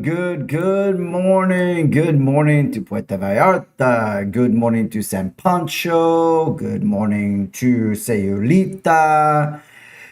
good morning. Good morning to Puerto Vallarta. Good morning to San Pancho. Good morning to Sayulita.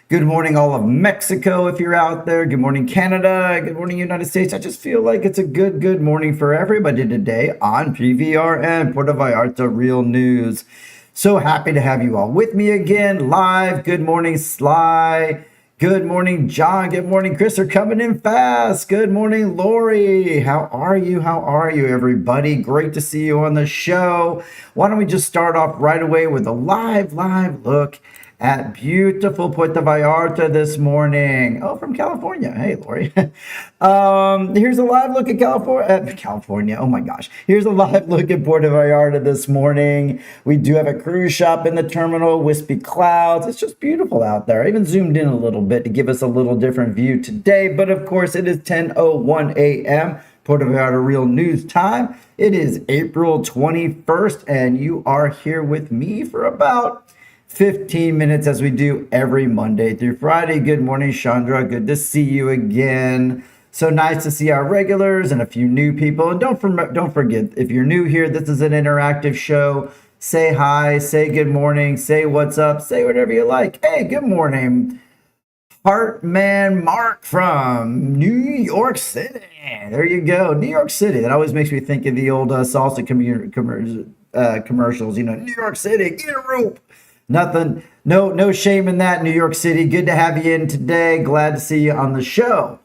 Good morning, all of Mexico, if you're out there. Good morning, Canada. Good morning, United States. I just feel like it's a good morning for everybody today on PVRN, Puerto Vallarta Real News. So happy to have you all with me again, live. Good morning, Sly. Good morning, John. Good morning, Chris. They're coming in fast. Good morning, Lori. How are you? How are you, everybody? Great to see you on the show. Why don't we just start off right away with a live look at beautiful Puerto Vallarta this morning. Oh, from California. Hey, Lori. Here's a live look at California. Oh my gosh. Here's a live look at Puerto Vallarta this morning. We do have a cruise shop in the terminal, wispy clouds. It's just beautiful out there. I even zoomed in a little bit to give us a little different view today. But of course, it is 10:01 a.m. Puerto Vallarta Real News time. It is April 21st, and you are here with me for about 15 minutes as we do every Monday through Friday. Good morning, Chandra. Good to see you again. So nice to see our regulars and a few new people. And don't forget, if you're new here, this is an interactive show. Say hi, say good morning, say what's up, say whatever you like. Hey, good morning, Heartman Mark from New York City. There you go, New York City. That always makes me think of the old salsa commercials. You know, New York City, get a rope. Nothing, no shame in that, New York City. Good to have you in today. Glad to see you on the show.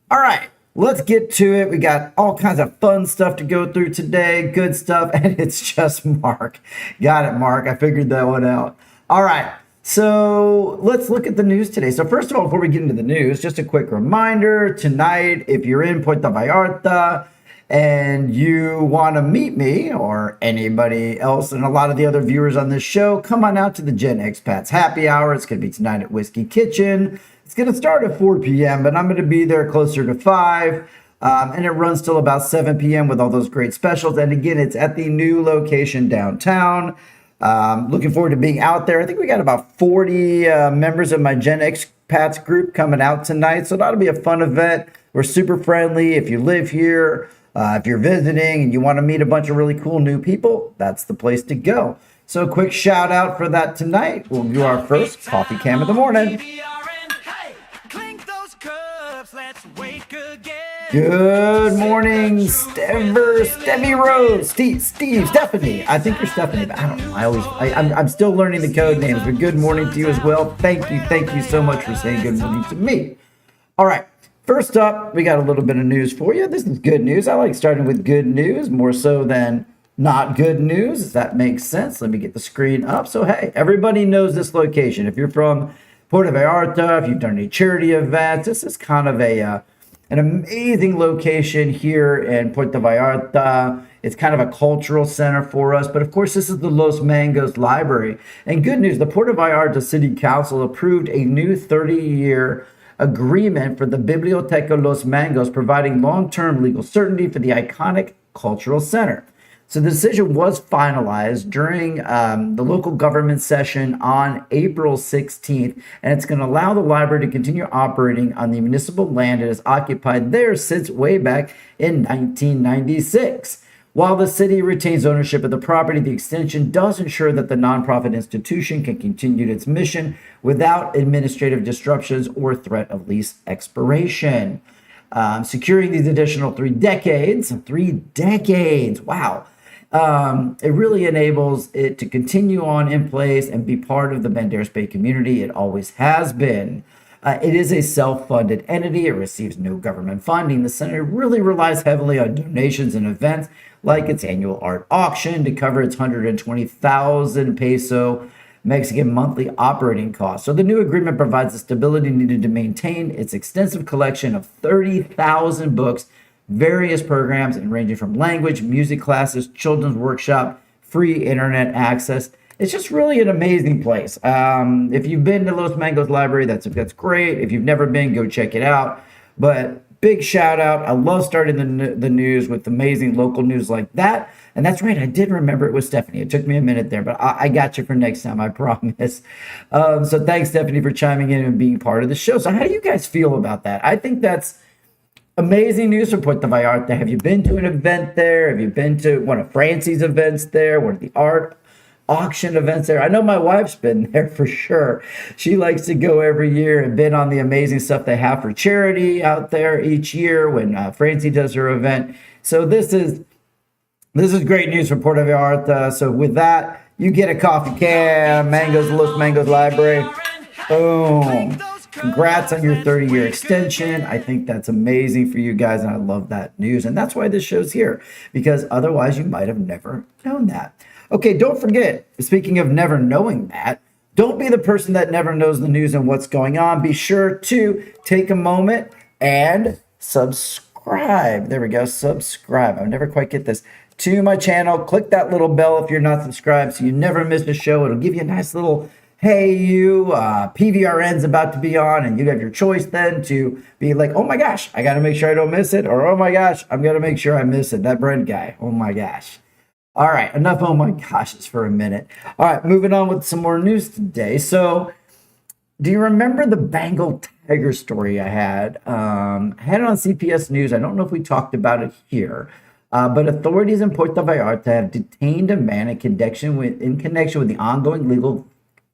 All right, let's get to it. We got all kinds of fun stuff to go through today. Good stuff, and it's just Mark. Got it, Mark. I figured that one out. All right, so let's look at the news today. So first of all, before we get into the news, just a quick reminder. Tonight, if you're in Puerto Vallarta, and you want to meet me or anybody else and a lot of the other viewers on this show, come on out to the Gen Expats Happy Hour. It's going to be tonight at Whiskey Kitchen. It's going to start at 4 p.m., but I'm going to be there closer to 5. And it runs till about 7 p.m. with all those great specials. And again, it's at the new location downtown. Looking forward to being out there. I think we got about 40 members of my Gen Expats group coming out tonight. So that'll be a fun event. We're super friendly. If you live here, if you're visiting and you want to meet a bunch of really cool new people, that's the place to go. So quick shout out for that tonight. We'll do our first coffee cam of the morning. Good morning, Stevie Rose, Steve, Stephanie. I think you're Stephanie, but I don't know. I'm still learning the code names, but good morning to you as well. Thank you so much for saying good morning to me. All right. First up, we got a little bit of news for you. This is good news. I like starting with good news more so than not good news. If that makes sense. Let me get the screen up. So, hey, everybody knows this location. If you're from Puerto Vallarta, if you've done any charity events, this is kind of an amazing location here in Puerto Vallarta. It's kind of a cultural center for us. But, of course, this is the Los Mangos Library. And good news, the Puerto Vallarta City Council approved a new 30-year agreement for the Biblioteca Los Mangos, providing long-term legal certainty for the iconic cultural center. So the decision was finalized during the local government session on April 16th, and it's going to allow the library to continue operating on the municipal land it has occupied there since way back in 1996. While the city retains ownership of the property, the extension does ensure that the nonprofit institution can continue its mission without administrative disruptions or threat of lease expiration. Securing these additional 3 decades, wow. It really enables it to continue on in place and be part of the Banderas Bay community. It always has been. It is a self-funded entity. It receives no government funding. The center really relies heavily on donations and events like its annual art auction to cover its 120,000 peso Mexican monthly operating costs. So the new agreement provides the stability needed to maintain its extensive collection of 30,000 books, various programs, and ranging from language, music classes, children's workshop, free internet access. It's just really an amazing place. If you've been to Los Mangos Library, that's great. If you've never been, go check it out. But big shout out. I love starting the news with amazing local news like that. And that's right. I did remember it was Stephanie. It took me a minute there, but I got you for next time. I promise. So thanks, Stephanie, for chiming in and being part of the show. So how do you guys feel about that? I think that's amazing news for Puerto Vallarta. Have you been to an event there? Have you been to one of Francie's events there? One of the art auction events there? I know my wife's been there for sure. She likes to go every year and been on the amazing stuff they have for charity out there each year when Francie does her event. So this is great news for Puerto Vallarta. So with that, you get a coffee can, Mango's Los Mango's Library. Boom. Congrats on your 30-year extension. I think that's amazing for you guys, and I love that news. And that's why this show's here, because otherwise you might have never known that. Okay, don't forget, speaking of never knowing that, don't be the person that never knows the news and what's going on. Be sure to take a moment and subscribe. There we go, subscribe. I never quite get this. To my channel, click that little bell if you're not subscribed so you never miss a show. It'll give you a nice little, hey, PVRN's about to be on, and you have your choice then to be like, oh my gosh, I got to make sure I don't miss it, or oh my gosh, I'm going to make sure I miss it. That Brent guy, oh my gosh. All right, enough oh my goshes for a minute. All right, moving on with some more news today. So, do you remember the Bengal tiger story I had? I had it on CPS News. I don't know if we talked about it here. But authorities in Puerto Vallarta have detained a man in connection with the ongoing legal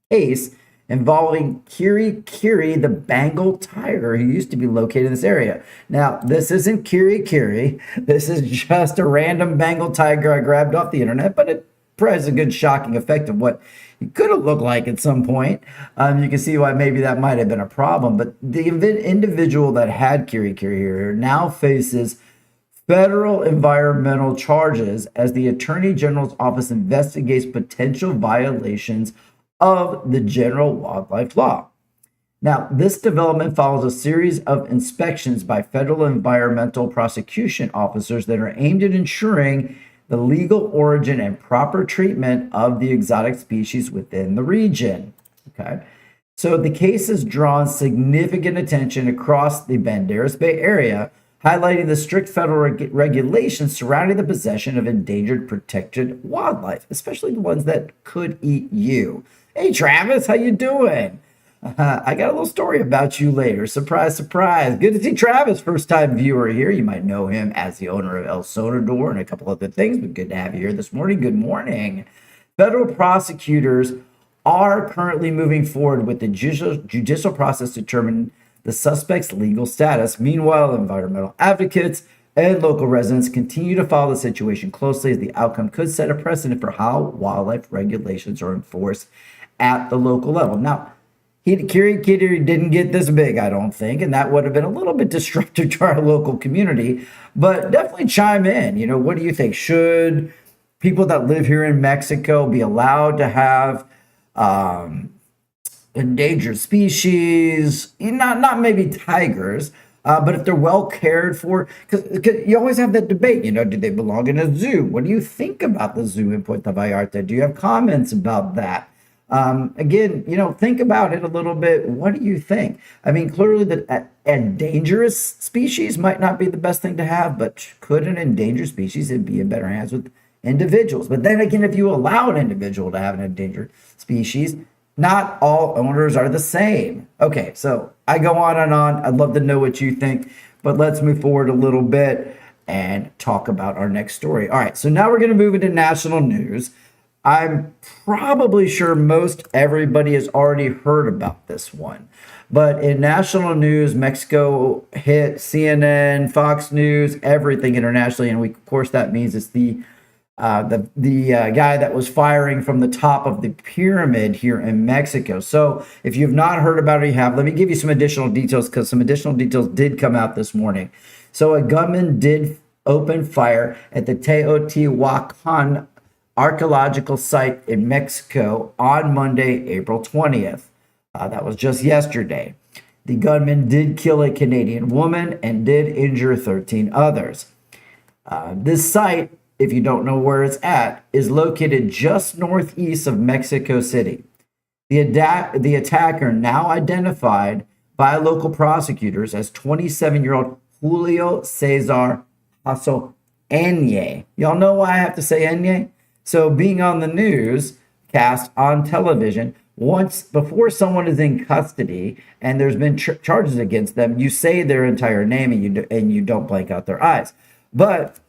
case involving Kiri Kiri, the Bengal tiger who used to be located in this area. Now, this isn't Kiri Kiri. This is just a random Bengal tiger I grabbed off the internet, but it provides a good shocking effect of what he could have looked like at some point. You can see why maybe that might have been a problem. But the individual that had Kiri Kiri here now faces federal environmental charges as the Attorney General's office investigates potential violations of the general wildlife law. Now, this development follows a series of inspections by federal environmental prosecution officers that are aimed at ensuring the legal origin and proper treatment of the exotic species within the region. Okay. So the case has drawn significant attention across the Banderas Bay area, highlighting the strict federal regulations surrounding the possession of endangered protected wildlife, especially the ones that could eat you. Hey, Travis, how you doing? I got a little story about you later. Surprise, surprise. Good to see Travis, first-time viewer here. You might know him as the owner of El Sonador and a couple other things, but good to have you here this morning. Good morning. Federal prosecutors are currently moving forward with the judicial process to determine the suspect's legal status. Meanwhile, environmental advocates and local residents continue to follow the situation closely, as the outcome could set a precedent for how wildlife regulations are enforced at the local level. Now, Kiri Kiri didn't get this big, I don't think, and that would have been a little bit disruptive to our local community, but definitely chime in. What do you think? Should people that live here in Mexico be allowed to have endangered species, not maybe tigers, but if they're well cared for, because you always have that debate, do they belong in a zoo? What do you think about the zoo in Puerto Vallarta? Do you have comments about that? Again, think about it a little bit. What do you think? I mean, clearly a dangerous species might not be the best thing to have, but could an endangered species be in better hands with individuals? But then again, if you allow an individual to have an endangered species, not all owners are the same. Okay, so I go on and on. I'd love to know what you think, but let's move forward a little bit and talk about our next story. All right, so now we're going to move into national news. I'm probably sure most everybody has already heard about this one. But in national news, Mexico hit CNN, Fox News, everything internationally. And of course, that means it's the guy that was firing from the top of the pyramid here in Mexico. So if you've not heard about it, let me give you some additional details, because some additional details did come out this morning. So a gunman did open fire at the Teotihuacan archaeological site in Mexico on Monday, April 20th. That was just yesterday. The gunman did kill a Canadian woman and did injure 13 others. This site, if you don't know where it's at, is located just northeast of Mexico City. The attacker, now identified by local prosecutors as 27-year-old Julio Cesar Paso Enye. Y'all know why I have to say Enye? So being on the news cast on television, Once before someone is in custody and there's been charges against them, you say their entire name and you don't blank out their eyes. But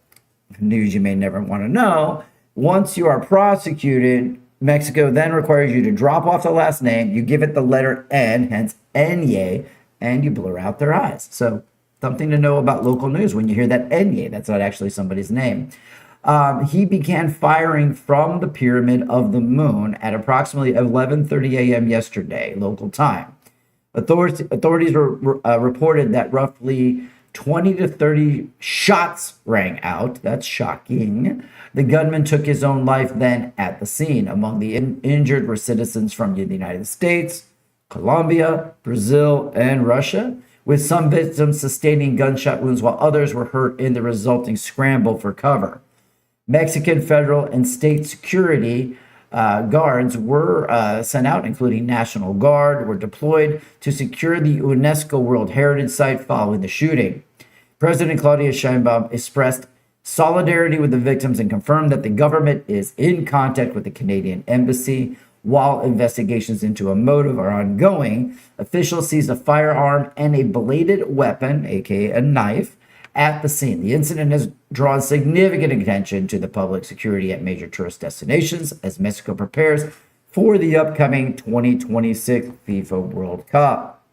news you may never want to know, once you are prosecuted, Mexico then requires you to drop off the last name, you give it the letter N, hence Enye, and you blur out their eyes. So something to know about local news when you hear that Enye, that's not actually somebody's name. He began firing from the Pyramid of the Moon at approximately 11:30 a.m. yesterday, local time. Authorities reported that roughly 20 to 30 shots rang out. That's shocking. The gunman took his own life then at the scene. Among the injured were citizens from the United States, Colombia, Brazil, and Russia, with some victims sustaining gunshot wounds while others were hurt in the resulting scramble for cover. Mexican federal and state security guards were sent out, including National Guard, were deployed to secure the UNESCO World Heritage Site following the shooting. President Claudia Sheinbaum expressed solidarity with the victims and confirmed that the government is in contact with the Canadian Embassy. While investigations into a motive are ongoing, officials seized a firearm and a bladed weapon, aka a knife, at the scene. The incident has drawn significant attention to the public security at major tourist destinations as Mexico prepares for the upcoming 2026 FIFA World Cup.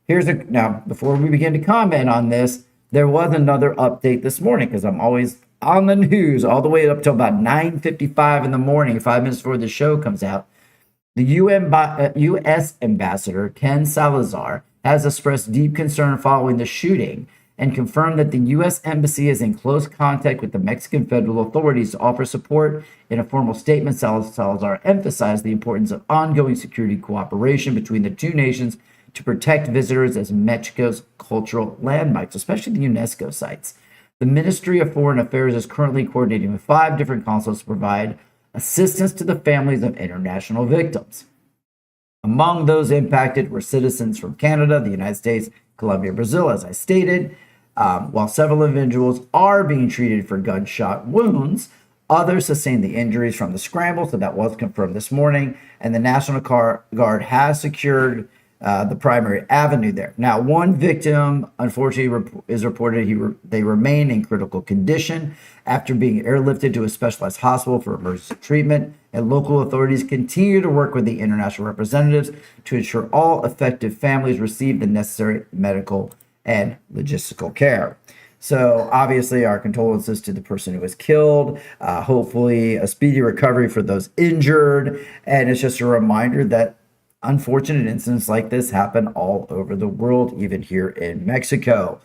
Now, before we begin to comment on this, there was another update this morning because I'm always on the news all the way up till about 9:55 in the morning, 5 minutes before the show comes out. The U.S. ambassador, Ken Salazar, has expressed deep concern following the shooting and confirmed that the U.S. Embassy is in close contact with the Mexican federal authorities to offer support. In a formal statement, Salazar emphasized the importance of ongoing security cooperation between the two nations to protect visitors as Mexico's cultural landmarks, especially the UNESCO sites. The Ministry of Foreign Affairs is currently coordinating with 5 different consulates to provide assistance to the families of international victims. Among those impacted were citizens from Canada, the United States, Colombia, Brazil, as I stated. While several individuals are being treated for gunshot wounds, others sustained the injuries from the scramble, so that was confirmed this morning, and the National Guard has secured the primary avenue there. Now, one victim, unfortunately, is reported they remain in critical condition after being airlifted to a specialized hospital for emergency treatment, and local authorities continue to work with the international representatives to ensure all affected families receive the necessary medical and logistical care. So obviously our condolences to the person who was killed, hopefully a speedy recovery for those injured, and it's just a reminder that unfortunate incidents like this happen all over the world, even here in Mexico.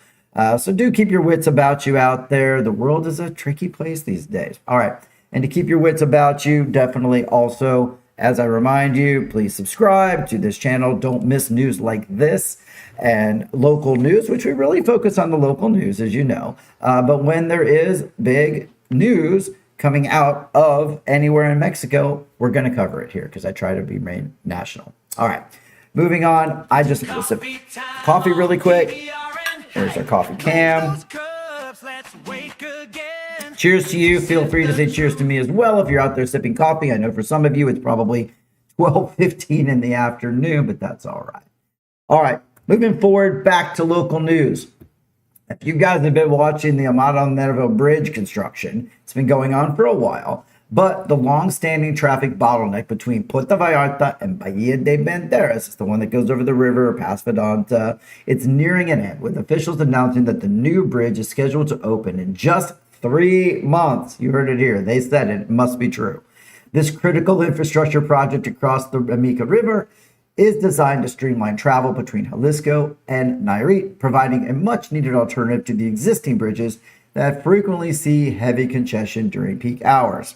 So do keep your wits about you out there. The world is a tricky place these days. All right. And to keep your wits about you, definitely also, as I remind you, please subscribe to this channel. Don't miss news like this and local news, which we really focus on the local news, as you know. But when there is big news coming out of anywhere in Mexico, we're going to cover it here because I try to be main national. All right, moving on. I just sip coffee really quick. There's our coffee cam. Cheers to you. Feel free to say cheers to me as well if you're out there sipping coffee. I know for some of you it's probably 12:15 in the afternoon, but that's all right. All right, moving forward, back to local news. If you guys have been watching the Amado Nervo Bridge construction, it's been going on for a while, but the long-standing traffic bottleneck between Puerto Vallarta and Bahia de Banderas, it's the one that goes over the river past Vedanta, it's nearing an end, with officials announcing that the new bridge is scheduled to open in just 3 months. You heard it here. They said it. It must be true. This critical infrastructure project across the Amica River is designed to streamline travel between Jalisco and Nayarit, providing a much-needed alternative to the existing bridges that frequently see heavy congestion during peak hours.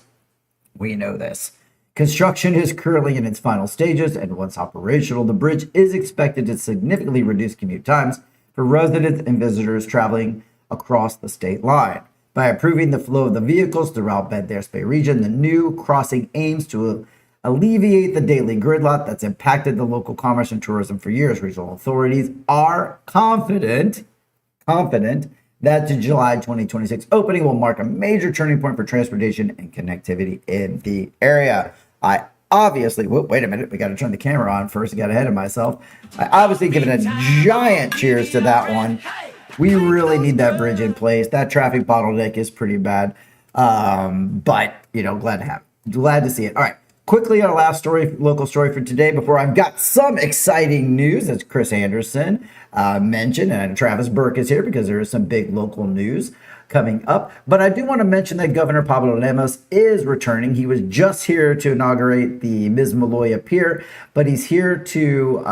We know this. Construction is currently in its final stages, and once operational, the bridge is expected to significantly reduce commute times for residents and visitors traveling across the state line. By improving the flow of the vehicles throughout Banderas Bay region, the new crossing aims to alleviate the daily gridlock that's impacted the local commerce and tourism for years. Regional authorities are confident that the July 2026 opening will mark a major turning point for transportation and connectivity in the area. I obviously, wait a minute, we got to turn the camera on first. I got ahead of myself. I obviously giving a giant cheers to that one. We really need that bridge in place. That traffic bottleneck is pretty bad. But, glad to see it. All right. Quickly, our last story, local story for today before I've got some exciting news, as Chris Anderson mentioned, and Travis Burke is here because there is some big local news coming up. But I do want to mention that Governor Pablo Lemos is returning. He was just here to inaugurate the Ms. Maloya Pier, but he's here to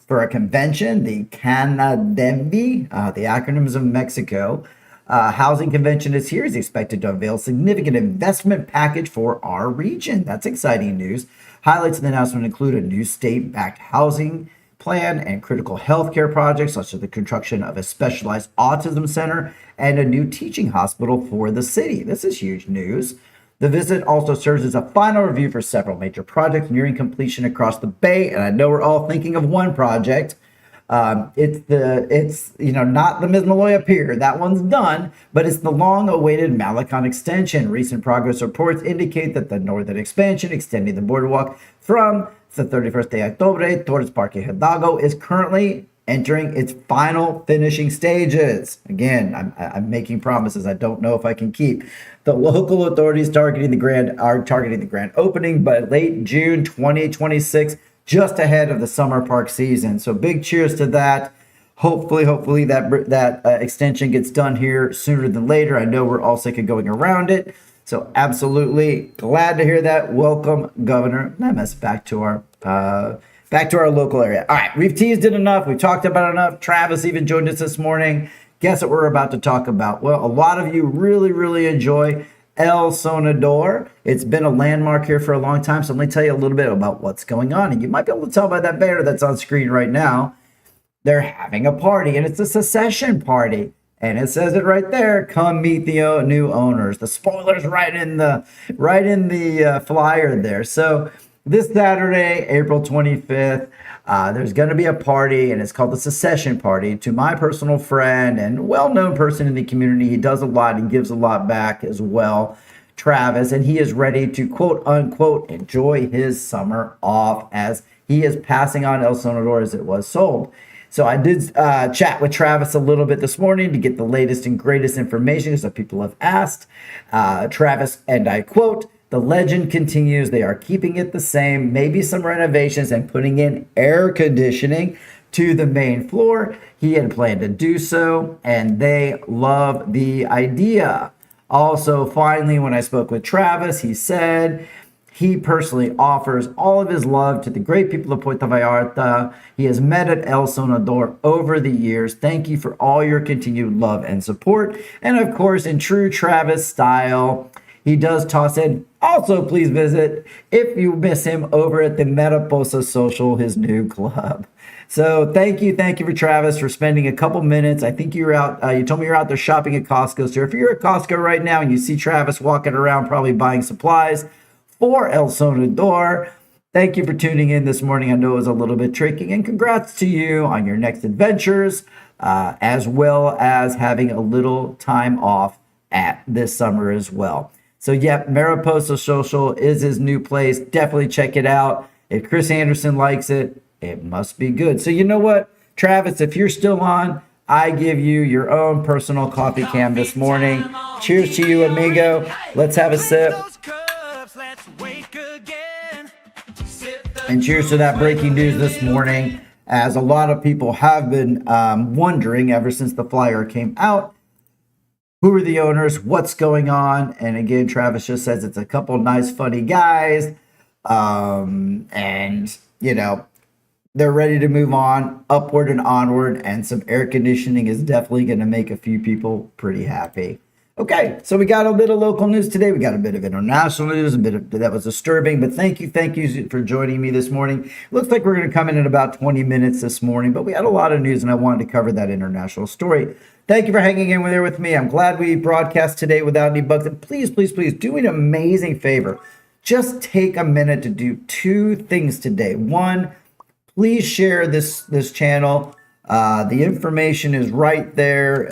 for a convention, the CANADEMBI, the acronyms of Mexico. Housing convention is here. He's expected to unveil a significant investment package for our region. That's exciting news. Highlights of the announcement include a new state-backed housing plan and critical healthcare projects, such as the construction of a specialized autism center and a new teaching hospital for the city. This is huge news. The visit also serves as a final review for several major projects nearing completion across the Bay. And I know we're all thinking of one project. It's not the Ms. Maloya Pier. That one's done, but it's the long-awaited Malecon extension. Recent progress reports indicate that the northern expansion, extending the boardwalk from the 31st de Octubre towards Parque Hidalgo, is currently entering its final finishing stages. Again, I'm making promises I don't know if I can keep. The local authorities are targeting the grand opening by late June 2026. Just ahead of the summer park season. So big cheers to that. Hopefully that extension gets done here sooner than later. I know we're all sick of going around it. So absolutely glad to hear that. Welcome, Governor Lemus, back to our local area. All right, we've teased it enough. We've talked about it enough. Travis even joined us this morning. Guess what we're about to talk about? Well, a lot of you really, really enjoy El Sonador. It's been a landmark here for a long time, so let me tell you a little bit about what's going on. And you might be able to tell by that banner that's on screen right now. They're having a party, and it's a secession party. And it says it right there, come meet the new owners. The spoiler's right in the flyer there. So this Saturday, April 25th, there's going to be a party, and it's called the Secession Party. To my personal friend and well-known person in the community, he does a lot and gives a lot back as well, Travis, and he is ready to quote-unquote enjoy his summer off as he is passing on El Sonador as it was sold. So I did chat with Travis a little bit this morning to get the latest and greatest information because people have asked. Travis, and I quote, "The legend continues. They are keeping it the same, maybe some renovations and putting in air conditioning to the main floor. He had planned to do so, and they love the idea." Also, finally, when I spoke with Travis, he said he personally offers all of his love to the great people of Puerto Vallarta. He has met at El Sonador over the years. Thank you for all your continued love and support. And of course, in true Travis style, he does toss in, also please visit if you miss him over at the Mariposa Social, his new club. So thank you for Travis for spending a couple minutes. I think you were out, you told me you're out there shopping at Costco. So if you're at Costco right now and you see Travis walking around probably buying supplies for El Sonador, thank you for tuning in this morning. I know it was a little bit tricky, and congrats to you on your next adventures, as well as having a little time off at this summer as well. So yeah, Mariposa Social is his new place. Definitely check it out. If Chris Anderson likes it, it must be good. So you know what, Travis, if you're still on, I give you your own personal coffee cam this morning. Cheers to you, amigo. Let's have a sip. And cheers to that breaking news this morning, as a lot of people have been wondering ever since the flyer came out. Who are the owners? What's going on? And again, Travis just says it's a couple nice, funny guys. And, you know, they're ready to move on, upward and onward. And some air conditioning is definitely going to make a few people pretty happy. Okay, so we got a bit of local news today. We got a bit of international news, a bit of that was disturbing. But thank you for joining me this morning. Looks like we're going to come in about 20 minutes this morning, but we had a lot of news, and I wanted to cover that international story. Thank you for hanging in there with me. I'm glad we broadcast today without any bugs. And please do an amazing favor. Just take a minute to do two things today. One, please share this channel. The information is right there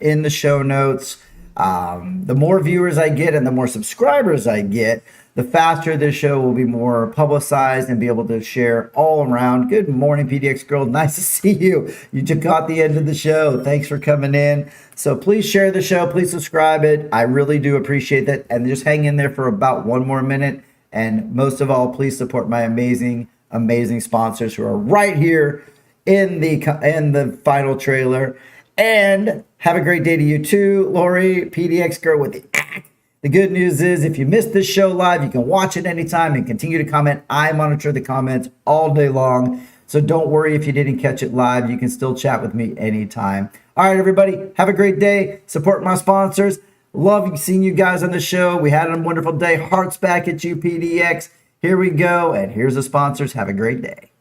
in the show notes. The more viewers I get and the more subscribers I get, the faster this show will be more publicized and be able to share all around. Good morning, PDX Girl. Nice to see you. You just caught the end of the show. Thanks for coming in. So please share the show. Please subscribe it. I really do appreciate that. And just hang in there for about one more minute. And most of all, please support my amazing, amazing sponsors who are right here in the final trailer. And have a great day to you too, Lori, PDX Girl with the act. The good news is if you missed this show live, you can watch it anytime and continue to comment. I monitor the comments all day long. So don't worry if you didn't catch it live. You can still chat with me anytime. All right, everybody, have a great day. Support my sponsors. Love seeing you guys on the show. We had a wonderful day. Hearts back at you, PDX. Here we go. And here's the sponsors. Have a great day.